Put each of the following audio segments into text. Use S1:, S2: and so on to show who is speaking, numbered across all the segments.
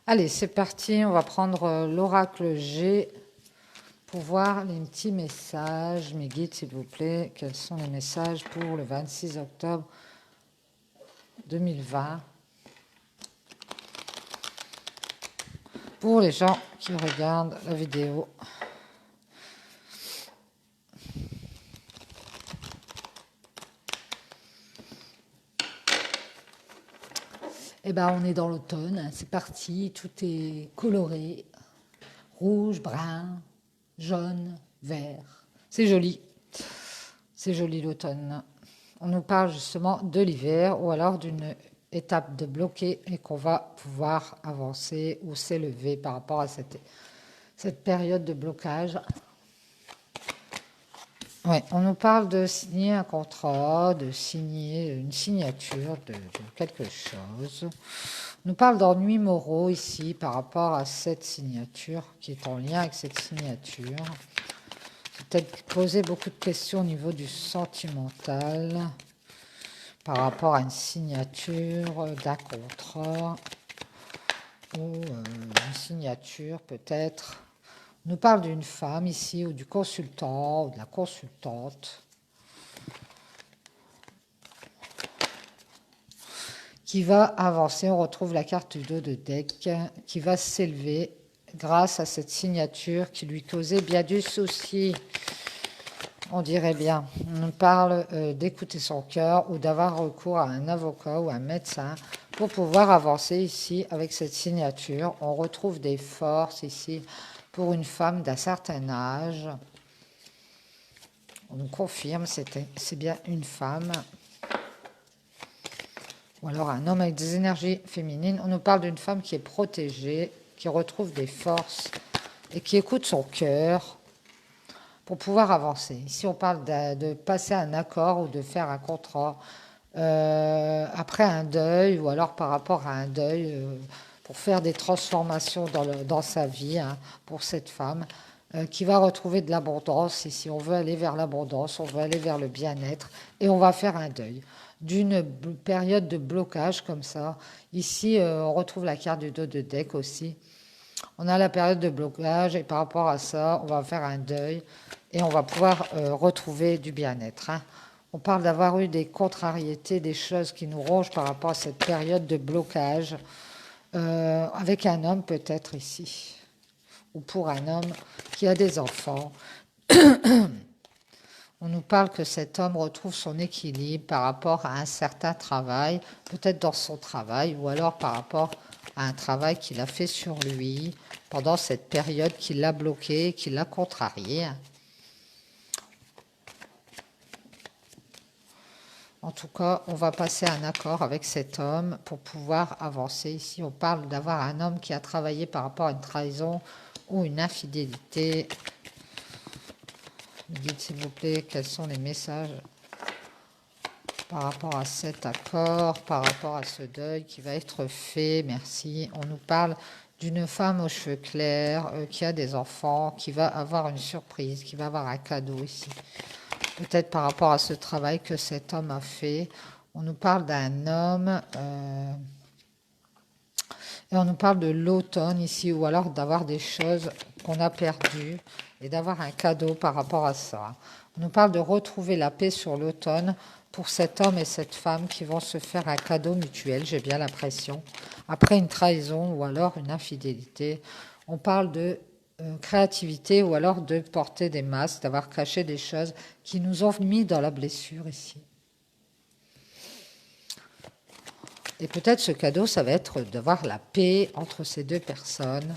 S1: Allez, c'est parti, on va prendre l'oracle G pour voir les petits messages. Mes guides, s'il vous plaît, quels sont les messages pour le 26 octobre 2020 pour les gens qui regardent la vidéo. Eh ben, on est dans l'automne, c'est parti, tout est coloré, rouge, brun, jaune, vert. C'est joli l'automne. On nous parle justement de l'hiver ou alors d'une étape de bloqué et qu'on va pouvoir avancer ou s'élever par rapport à cette période de blocage. Ouais, on nous parle de signer un contrat, de signer une signature de quelque chose. On nous parle d'ennuis moraux ici par rapport à cette signature qui est en lien avec cette signature. Peut-être poser beaucoup de questions au niveau du sentimental par rapport à une signature d'un contrat ou une signature peut-être. On nous parle d'une femme ici, ou du consultant, ou de la consultante, qui va avancer. On retrouve la carte du dos de deck, qui va s'élever grâce à cette signature qui lui causait bien du souci. On dirait bien. On nous parle d'écouter son cœur ou d'avoir recours à un avocat ou un médecin pour pouvoir avancer ici avec cette signature. On retrouve des forces ici pour une femme d'un certain âge. On nous confirme, c'est bien une femme. Ou alors un homme avec des énergies féminines. On nous parle d'une femme qui est protégée, qui retrouve des forces et qui écoute son cœur pour pouvoir avancer. Ici, on parle de passer un accord ou de faire un contrat après un deuil ou alors par rapport à un deuil pour faire des transformations dans sa vie pour cette femme qui va retrouver de l'abondance. Ici, on veut aller vers l'abondance, on veut aller vers le bien-être et on va faire un deuil d'une période de blocage comme ça. Ici, on retrouve la carte du dos de deck aussi. On a la période de blocage et par rapport à ça, on va faire un deuil et on va pouvoir retrouver du bien-être. On parle d'avoir eu des contrariétés, des choses qui nous rongent par rapport à cette période de blocage, avec un homme peut-être ici, ou pour un homme qui a des enfants. On nous parle que cet homme retrouve son équilibre par rapport à un certain travail, peut-être dans son travail, ou alors par rapport à un travail qu'il a fait sur lui pendant cette période qui l'a bloqué, qui l'a contrarié. En tout cas, on va passer un accord avec cet homme pour pouvoir avancer. Ici, on parle d'avoir un homme qui a travaillé par rapport à une trahison ou une infidélité. Dites s'il vous plaît quels sont les messages par rapport à cet accord, par rapport à ce deuil qui va être fait. Merci. On nous parle d'une femme aux cheveux clairs qui a des enfants, qui va avoir une surprise, qui va avoir un cadeau ici. Peut-être par rapport à ce travail que cet homme a fait. On nous parle d'un homme et on nous parle de l'automne ici, ou alors d'avoir des choses qu'on a perdues et d'avoir un cadeau par rapport à ça. On nous parle de retrouver la paix sur l'automne pour cet homme et cette femme qui vont se faire un cadeau mutuel, j'ai bien l'impression, après une trahison ou alors une infidélité. On parle de créativité ou alors de porter des masques, d'avoir caché des choses qui nous ont mis dans la blessure ici. Et peut-être ce cadeau, ça va être d'avoir la paix entre ces deux personnes.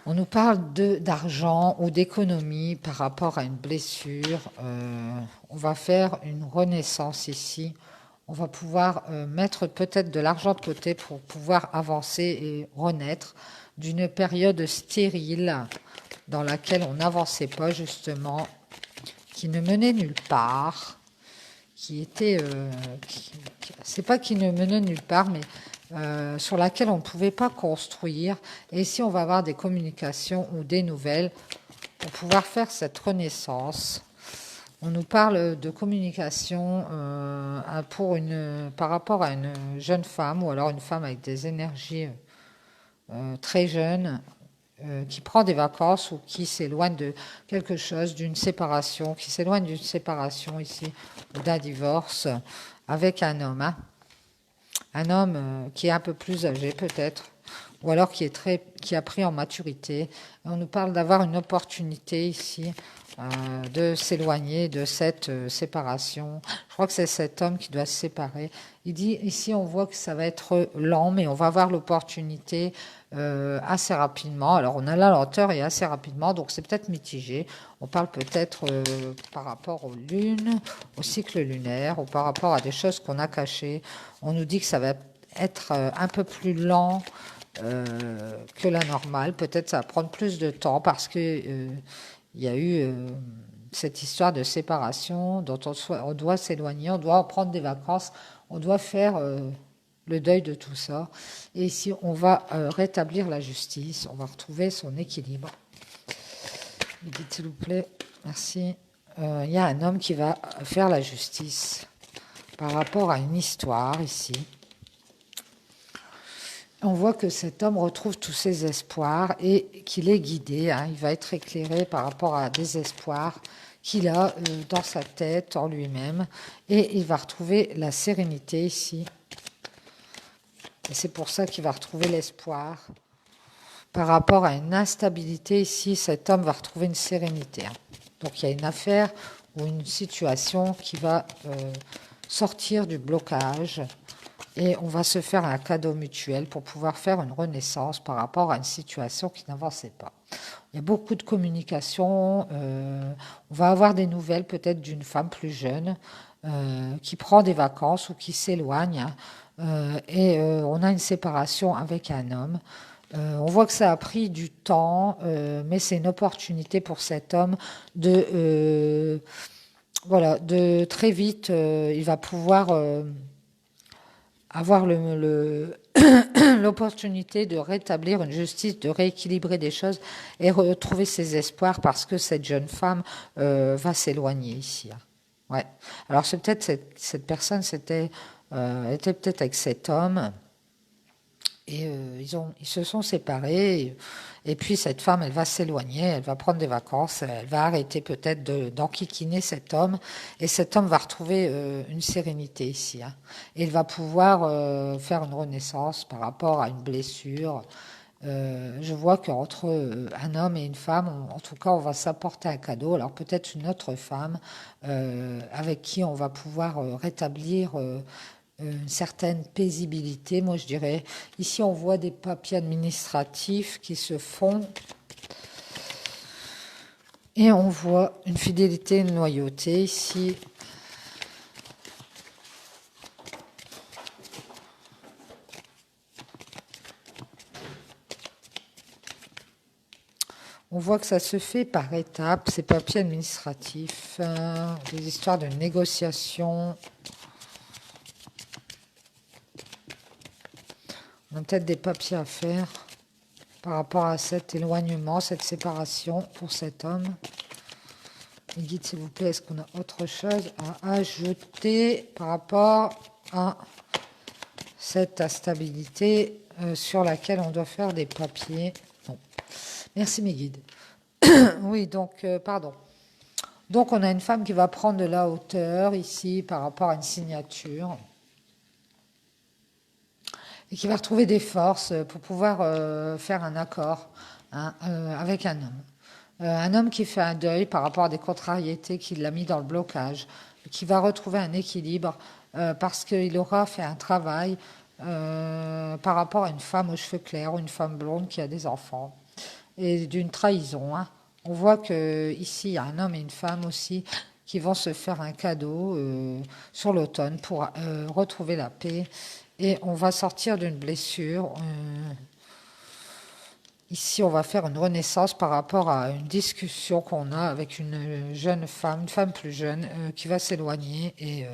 S1: On nous parle d'argent ou d'économie par rapport à une blessure. On va faire une renaissance ici. On va pouvoir mettre peut-être de l'argent de côté pour pouvoir avancer et renaître d'une période stérile dans laquelle on n'avançait pas justement, qui ne menait nulle part, qui était... c'est pas qui ne menait nulle part, mais sur laquelle on ne pouvait pas construire. Et ici, on va avoir des communications ou des nouvelles pour pouvoir faire cette renaissance. On nous parle de communication par rapport à une jeune femme ou alors une femme avec des énergies très jeune, qui prend des vacances ou qui s'éloigne de quelque chose, d'une séparation, qui s'éloigne d'une séparation ici, ou d'un divorce, avec un homme. Hein. Un homme qui est un peu plus âgé peut-être, ou alors qui a pris en maturité. On nous parle d'avoir une opportunité ici de s'éloigner de cette séparation. Je crois que c'est cet homme qui doit se séparer. Il dit, ici on voit que ça va être lent, mais on va avoir l'opportunité assez rapidement. Alors on a la lenteur et assez rapidement, donc c'est peut-être mitigé. On parle peut-être par rapport aux lunes, au cycle lunaire, ou par rapport à des choses qu'on a cachées. On nous dit que ça va être un peu plus lent que la normale. Peut-être ça va prendre plus de temps parce que il y a eu cette histoire de séparation dont on doit s'éloigner, on doit prendre des vacances, on doit faire le deuil de tout ça. Et ici, on va rétablir la justice, on va retrouver son équilibre. Dites s'il vous plaît, merci. Il y a un homme qui va faire la justice par rapport à une histoire ici. On voit que cet homme retrouve tous ses espoirs et qu'il est guidé. Hein, il va être éclairé par rapport à des espoirs qu'il a dans sa tête, en lui-même. Et il va retrouver la sérénité ici. Et c'est pour ça qu'il va retrouver l'espoir. Par rapport à une instabilité ici, cet homme va retrouver une sérénité. Hein. Donc il y a une affaire ou une situation qui va sortir du blocage. Et on va se faire un cadeau mutuel pour pouvoir faire une renaissance par rapport à une situation qui n'avançait pas. Il y a beaucoup de communication. On va avoir des nouvelles peut-être d'une femme plus jeune qui prend des vacances ou qui s'éloigne. Et on a une séparation avec un homme. On voit que ça a pris du temps, mais c'est une opportunité pour cet homme de, voilà, de très vite, il va pouvoir avoir l'opportunité de rétablir une justice, de rééquilibrer des choses et retrouver ses espoirs parce que cette jeune femme va s'éloigner ici. Hein. Ouais. Alors c'est peut-être cette personne était peut-être avec cet homme et ils se sont séparés. Et puis cette femme, elle va s'éloigner, elle va prendre des vacances, elle va arrêter peut-être d'enquiquiner cet homme. Et cet homme va retrouver une sérénité ici. Hein. Et il va pouvoir faire une renaissance par rapport à une blessure. Je vois qu'entre un homme et une femme, en tout cas, on va s'apporter un cadeau. Alors peut-être une autre femme avec qui on va pouvoir rétablir une certaine paisibilité, moi je dirais. Ici, on voit des papiers administratifs qui se font et on voit une fidélité, une loyauté. Ici, on voit que ça se fait par étapes, ces papiers administratifs, des histoires de négociation. On a peut-être des papiers à faire par rapport à cet éloignement, cette séparation pour cet homme. Les guides, s'il vous plaît, est-ce qu'on a autre chose à ajouter par rapport à cette instabilité sur laquelle on doit faire des papiers? Non. Merci mes guides. Oui, donc, pardon. Donc on a une femme qui va prendre de la hauteur ici par rapport à une signature. Et qui va retrouver des forces pour pouvoir faire un accord hein, avec un homme qui fait un deuil par rapport à des contrariétés qui l'a mis dans le blocage, qui va retrouver un équilibre parce qu'il aura fait un travail par rapport à une femme aux cheveux clairs ou une femme blonde qui a des enfants et d'une trahison. Hein. On voit que ici il y a un homme et une femme aussi qui vont se faire un cadeau sur l'automne pour retrouver la paix. Et on va sortir d'une blessure. Ici, on va faire une renaissance par rapport à une discussion qu'on a avec une jeune femme, une femme plus jeune, qui va s'éloigner et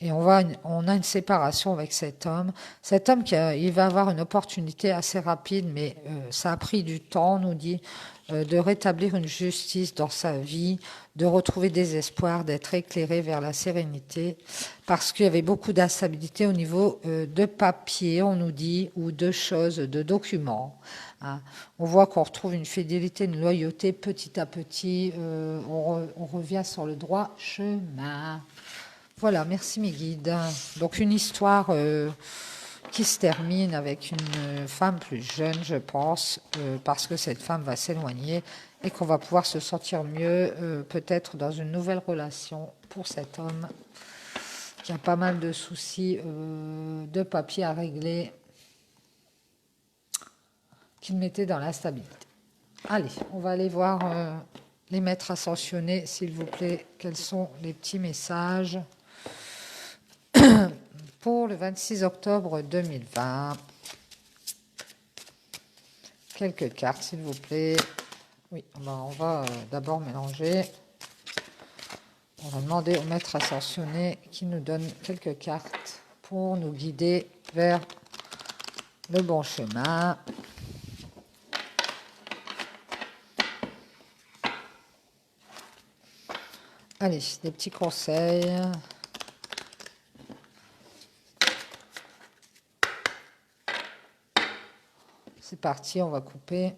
S1: Et on a une séparation avec cet homme. Cet homme, il va avoir une opportunité assez rapide, mais ça a pris du temps, on nous dit, de rétablir une justice dans sa vie, de retrouver des espoirs, d'être éclairé vers la sérénité, parce qu'il y avait beaucoup d'instabilité au niveau de papier, on nous dit, ou de choses, de documents. Hein. On voit qu'on retrouve une fidélité, une loyauté petit à petit, on revient sur le droit chemin. Voilà, merci mes guides. Donc une histoire qui se termine avec une femme plus jeune, je pense, parce que cette femme va s'éloigner et qu'on va pouvoir se sentir mieux, peut-être dans une nouvelle relation pour cet homme qui a pas mal de soucis de papier à régler, qu'il mettait dans l'instabilité. Allez, on va aller voir les maîtres ascensionnés, s'il vous plaît. Quels sont les petits messages pour le 26 octobre 2020. Quelques cartes, s'il vous plaît. Oui, on va d'abord mélanger. On va demander au maître ascensionné qui nous donne quelques cartes pour nous guider vers le bon chemin. Allez, des petits conseils. C'est parti, on va couper.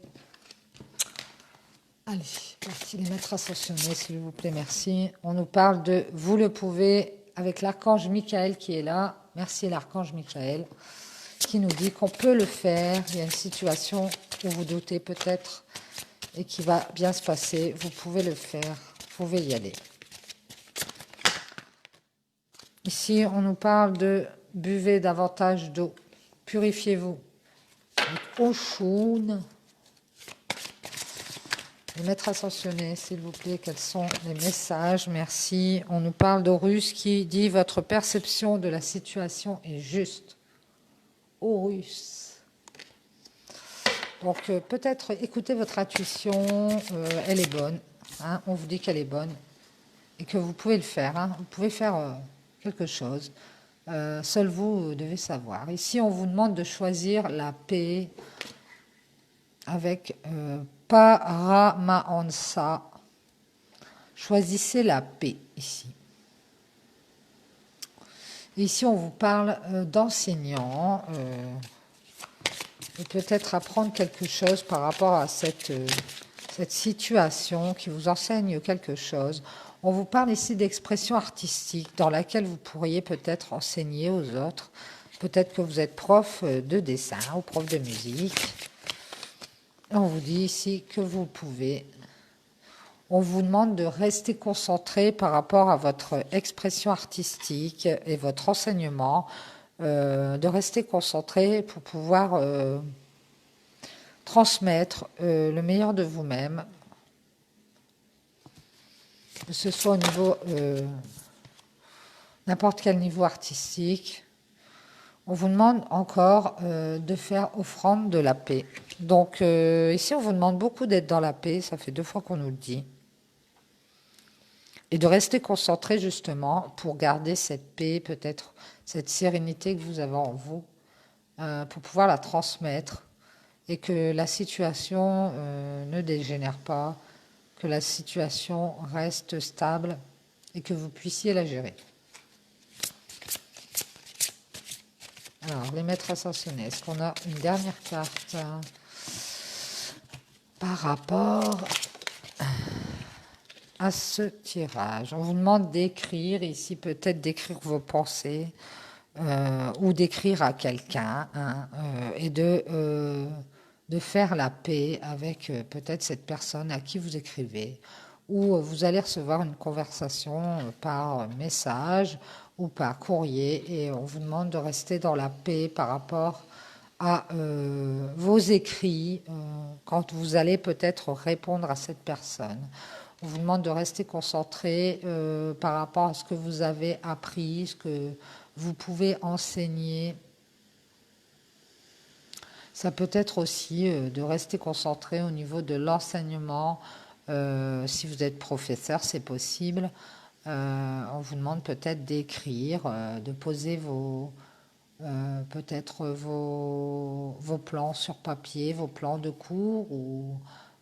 S1: Allez, parti les maîtres ascensionnés, s'il vous plaît, merci. On nous parle de « Vous le pouvez » avec l'archange Michael qui est là. Merci l'archange Michael qui nous dit qu'on peut le faire. Il y a une situation où vous doutez peut-être et qui va bien se passer. Vous pouvez le faire, vous pouvez y aller. Ici, on nous parle de « Buvez davantage d'eau, purifiez-vous ». Eau chaude. Les maîtres ascensionnés, s'il vous plaît, quels sont les messages? Merci. On nous parle d'Horus qui dit « Votre perception de la situation est juste ». Horus. Donc, peut-être écoutez votre intuition, elle est bonne. Hein, on vous dit qu'elle est bonne et que vous pouvez le faire. Hein, vous pouvez faire quelque chose. Seul vous devez savoir. Ici, on vous demande de choisir la paix avec Paramahansa. Choisissez la paix ici. Ici, on vous parle d'enseignants et peut-être apprendre quelque chose par rapport à cette situation qui vous enseigne quelque chose. On vous parle ici d'expression artistique dans laquelle vous pourriez peut-être enseigner aux autres. Peut-être que vous êtes prof de dessin ou prof de musique. On vous dit ici que vous pouvez. On vous demande de rester concentré par rapport à votre expression artistique et votre enseignement, de rester concentré pour pouvoir transmettre le meilleur de vous-même, que ce soit au niveau, n'importe quel niveau artistique. On vous demande encore de faire offrande de la paix. Donc ici, on vous demande beaucoup d'être dans la paix, ça fait 2 fois qu'on nous le dit. Et de rester concentré justement pour garder cette paix, peut-être cette sérénité que vous avez en vous, pour pouvoir la transmettre et que la situation ne dégénère pas, que la situation reste stable et que vous puissiez la gérer. Alors, les maîtres ascensionnés, est-ce qu'on a une dernière carte par rapport à ce tirage? On vous demande d'écrire, ici peut-être d'écrire vos pensées ou d'écrire à quelqu'un hein, et de faire la paix avec peut-être cette personne à qui vous écrivez, ou vous allez recevoir une conversation par message ou par courrier et on vous demande de rester dans la paix par rapport à vos écrits quand vous allez peut-être répondre à cette personne. On vous demande de rester concentré par rapport à ce que vous avez appris, ce que vous pouvez enseigner. Ça peut être aussi de rester concentré au niveau de l'enseignement. Si vous êtes professeur, c'est possible. On vous demande peut-être d'écrire, de poser peut-être vos plans sur papier, vos plans de cours, ou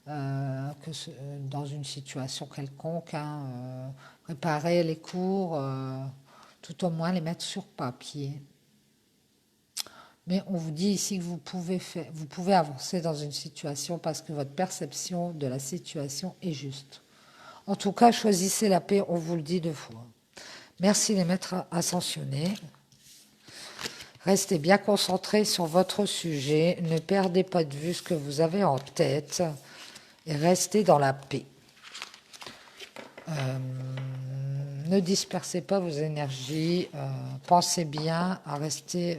S1: dans une situation quelconque, hein, préparer les cours, tout au moins les mettre sur papier. Mais on vous dit ici que vous pouvez avancer dans une situation parce que votre perception de la situation est juste. En tout cas, choisissez la paix, on vous le dit 2 fois. Merci les maîtres ascensionnés. Restez bien concentrés sur votre sujet, ne perdez pas de vue ce que vous avez en tête et restez dans la paix. Ne dispersez pas vos énergies, pensez bien à rester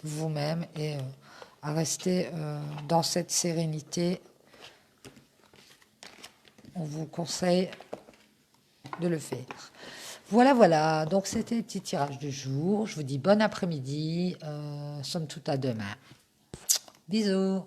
S1: vous-même et à rester dans cette sérénité. On vous conseille de le faire. Voilà, donc c'était le petit tirage du jour. Je vous dis bon après-midi, somme toute à demain. Bisous.